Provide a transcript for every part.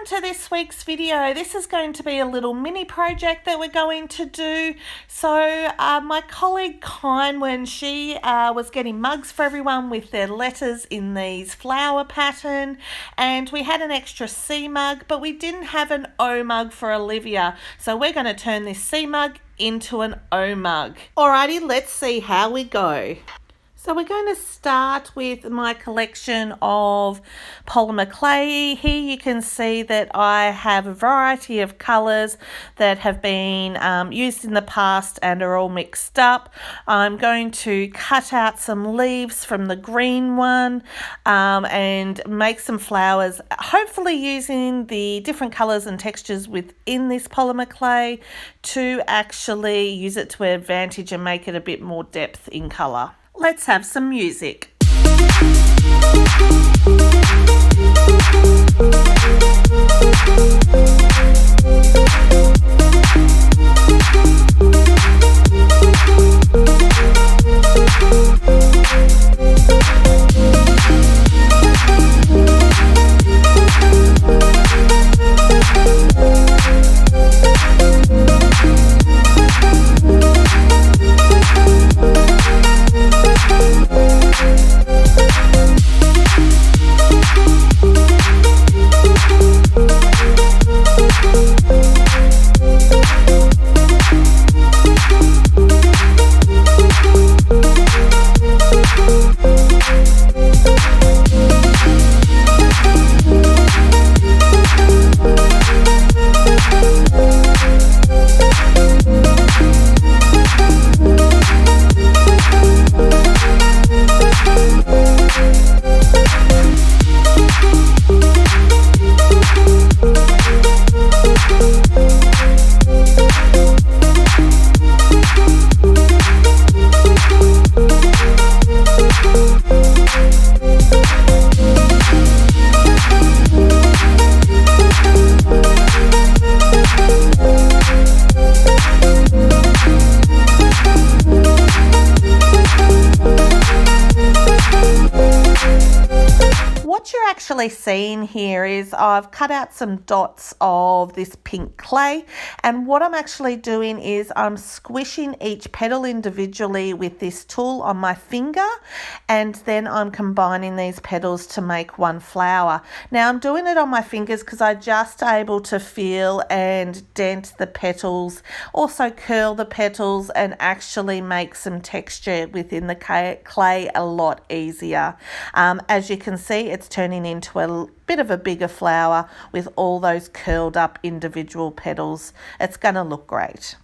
to this week's video. This is going to be a little mini project that we're going to do. So my colleague Kine, when she was getting mugs for everyone with their letters in these flower pattern, and we had an extra C mug, but we didn't have an O mug for Olivia. So we're going to turn this C mug into an O mug. Alrighty, let's see how we go. So we're going to start with my collection of Polymer Clay. Here you can see that I have a variety of colours that have been used in the past and are all mixed up. I'm going to cut out some leaves from the green one and make some flowers, hopefully using the different colours and textures within this Polymer Clay to actually use it to advantage and make it a bit more depth in colour. Let's have some music. Actually seen here is I've cut out some dots of this pink clay, and what I'm actually doing is I'm squishing each petal individually with this tool on my finger, and then I'm combining these petals to make one flower. Now I'm doing it on my fingers because I'm just able to feel and dent the petals, also curl the petals and actually make some texture within the clay a lot easier. As you can see, it's turning into a bit of a bigger flower with all those curled up individual petals. It's going to look great.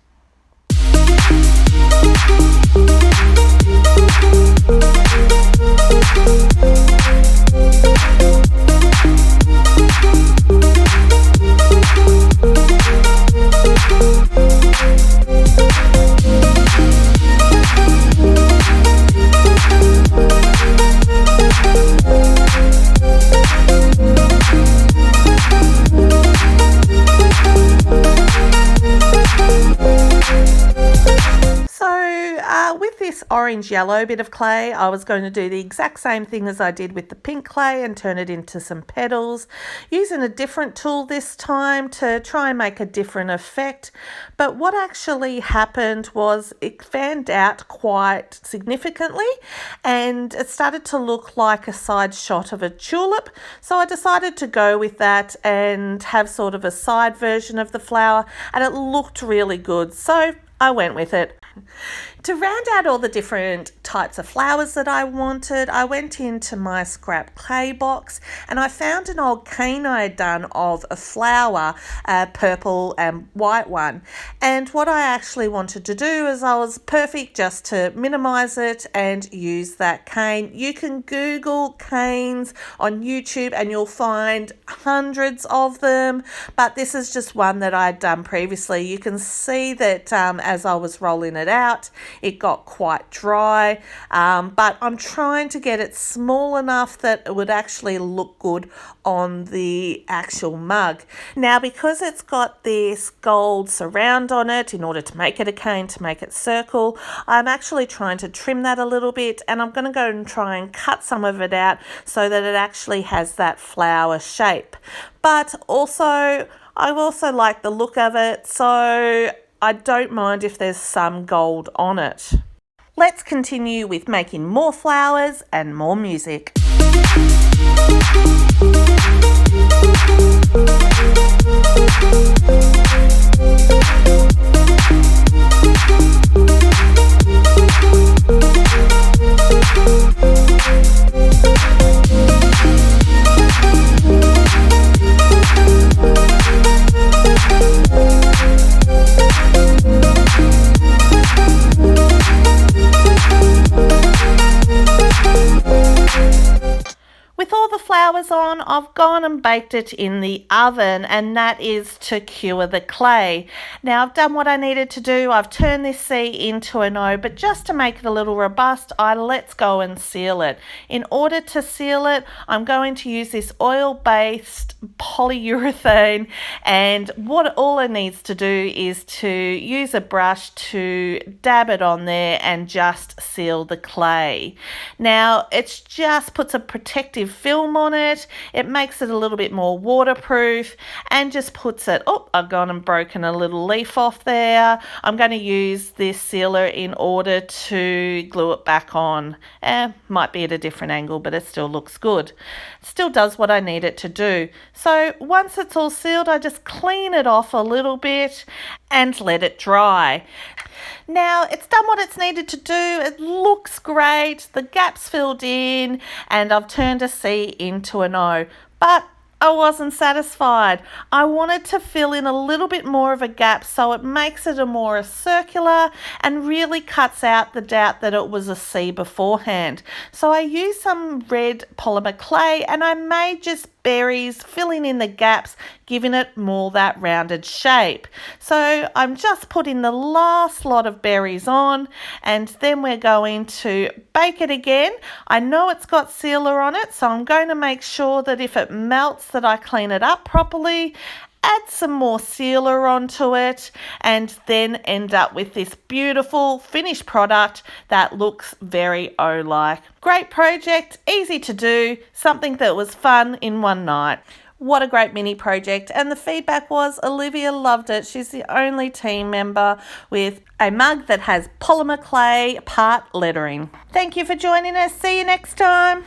Orange yellow bit of clay, I was going to do the exact same thing as I did with the pink clay and turn it into some petals, using a different tool this time to try and make a different effect. But what actually happened was it fanned out quite significantly and it started to look like a side shot of a tulip, so I decided to go with that and have sort of a side version of the flower, and it looked really good, so I went with it. To round out all the different types of flowers that I wanted, I went into my scrap clay box and I found an old cane I had done of a flower, a purple and white one. And what I actually wanted to do is I was perfect just to minimize it and use that cane. You can Google canes on YouTube and you'll find hundreds of them, but this is just one that I'd done previously. You can see that as I was rolling it out, it got quite dry, but I'm trying to get it small enough that it would actually look good on the actual mug. Now, because it's got this gold surround on it in order to make it a cane, to make it circle, I'm actually trying to trim that a little bit, and I'm going to go and try and cut some of it out so that it actually has that flower shape. But also, I also like the look of it, so I don't mind if there's some gold on it. Let's continue with making more flowers and more music. With all the flowers on, I've gone and baked it in the oven, and that is to cure the clay. Now, I've done what I needed to do. I've turned this C into an O, but just to make it a little robust, let's go and seal it. In order to seal it, I'm going to use this oil-based polyurethane, and what all it needs to do is to use a brush to dab it on there and just seal the clay. Now, it just puts a protective film on it. It makes it a little bit more waterproof and just puts it, I've gone and broken a little leaf off there. I'm going to use this sealer in order to glue it back on. Might be at a different angle, but it still looks good. It still does what I need it to do. So once it's all sealed, I just clean it off a little bit and let it dry. Now, it's done what it's needed to do. It looks great. The gap's filled in, and I've turned a C into an O. But I wasn't satisfied. I wanted to fill in a little bit more of a gap so it makes it a more circular and really cuts out the doubt that it was a C beforehand. So I used some red polymer clay and I made just berries, filling in the gaps, giving it more that rounded shape. So I'm just putting the last lot of berries on, and then we're going to bake it again. I know it's got sealer on it, so I'm going to make sure that if it melts that I clean it up properly, add some more sealer onto it, and then end up with this beautiful finished product that looks very O-like. Great project, easy to do, something that was fun in one night. What a great mini project, and the feedback was Olivia loved it. She's the only team member with a mug that has polymer clay part lettering. Thank you for joining us. See you next time.